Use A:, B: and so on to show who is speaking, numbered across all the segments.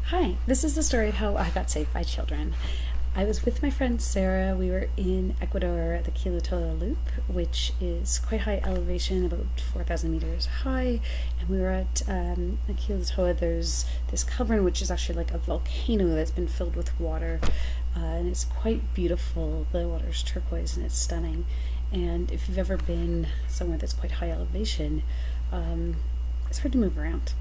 A: Hi, this is the story of how I got saved by children. I was with my friend Sarah. We were in Ecuador at the Quilotoa Loop, which is quite high elevation, about 4,000 meters high. And we were at the Quilotoa. There's this cavern, which is actually like a volcano that's been filled with water. And it's quite beautiful. The water's turquoise and it's stunning. And if you've ever been somewhere that's quite high elevation, it's hard to move around.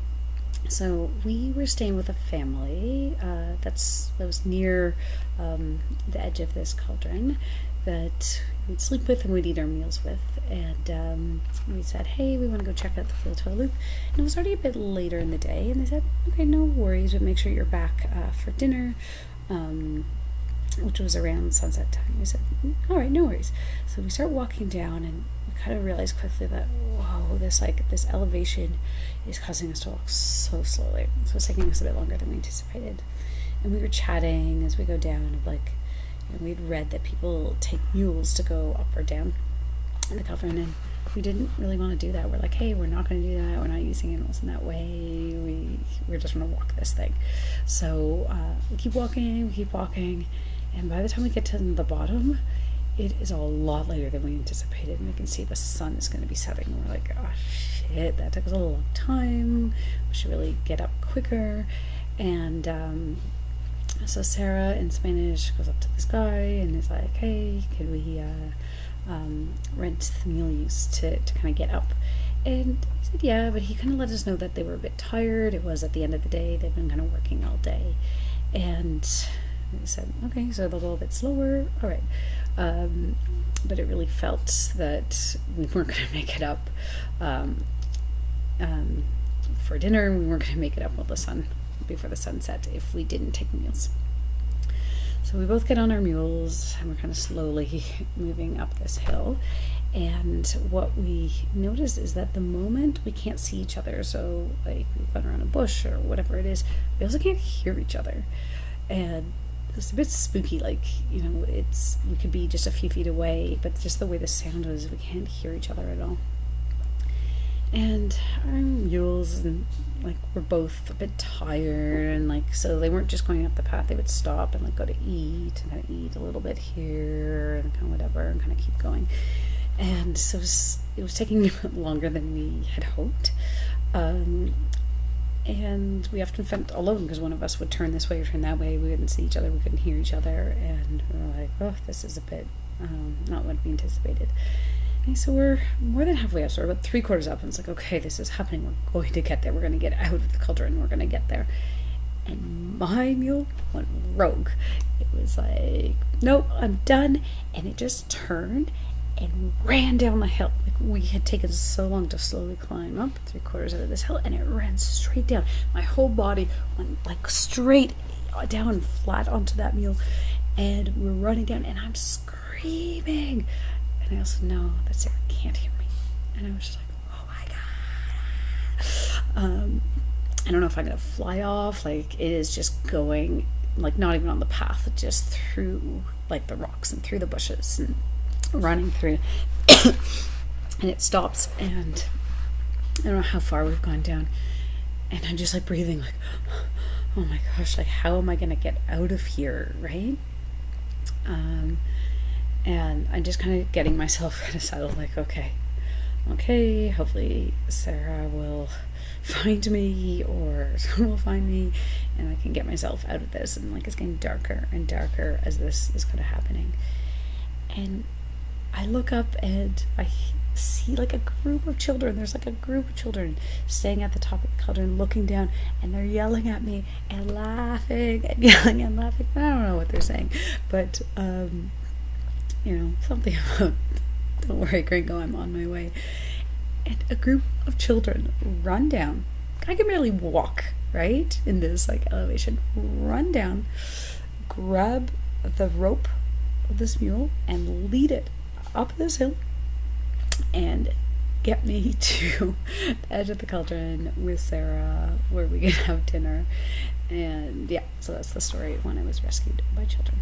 A: So we were staying with a family that was near the edge of this cauldron that we'd sleep with and we'd eat our meals with. And we said, hey, we want to go check out the Quilotoa Loop. And it was already a bit later in the day. And they said, okay, no worries, but make sure you're back for dinner, which was around sunset time. We said, all right, no worries. So we start walking down and we kind of realized quickly that, whoa, this elevation is causing us to walk so slowly. So it's taking us a bit longer than we anticipated. And we were chatting as we go down of we'd read that people take mules to go up or down in the cavern, and we didn't really want to do that. We're like, hey, we're not going to do that. We're not using animals in that way. We're just going to walk this thing. So we keep walking, and by the time we get to the bottom, it is a lot later than we anticipated, and we can see the sun is going to be setting. And we're like, oh shit, that took us a long time. We should really get up quicker. And so Sarah in Spanish goes up to this guy and is like, hey, could we rent the mule use to kind of get up? And he said yeah, but he kind of let us know that they were a bit tired. It was at the end of the day. They've been kind of working all day. And we said, okay, so they'll go a bit slower. All right. But it really felt that we weren't going to make it up for dinner. We weren't going to make it up before the sunset if we didn't take meals. So we both get on our mules and we're kind of slowly moving up this hill. And what we notice is that the moment we can't see each other, so like we've gone around a bush or whatever it is, we also can't hear each other. And it's a bit spooky, we could be just a few feet away, but just the way the sound was, we can't hear each other at all. And our mules, and we're both a bit tired, and so they weren't just going up the path, they would stop and go to eat, and kind of eat a little bit here, and kind of whatever, and kind of keep going. And so it was taking a bit longer than we had hoped. And we often felt alone because one of us would turn this way or turn that way. We wouldn't see each other, we couldn't hear each other, and we were like, oh, this is a bit not what we anticipated. And so we're more than halfway up, so we're about 3/4 up, and it's like, okay, this is happening, we're going to get there, we're going to get out of the cauldron, we're going to get there. And my mule went rogue. It was like, nope, I'm done, and it just turned and ran down the hill. We had taken so long to slowly climb up 3/4 out of this hill, and it ran straight down. My whole body went straight down, flat onto that mule, and we're running down, and I'm screaming. And I also know that Sarah can't hear me, and I was just like, oh my god. I don't know if I'm gonna fly off. It is just going not even on the path, just through the rocks and through the bushes and running through. And it stops, and I don't know how far we've gone down, and I'm just breathing oh my gosh, how am I gonna get out of here, right? And I'm just kind of getting myself kind of settled, okay, hopefully Sarah will find me, or someone will find me, and I can get myself out of this. And it's getting darker and darker as this is kind of happening. And I look up and I see a group of children. There's a group of children staying at the top of the cauldron looking down, and they're yelling at me and laughing and yelling and laughing. I don't know what they're saying, but something about, don't worry, Gringo, I'm on my way. And a group of children run down. I can barely walk, right, in this elevation. Run down, grab the rope of this mule and lead it up this hill and get me to the edge of the cauldron with Sarah, where we can have dinner. And yeah, so that's the story of when I was rescued by children.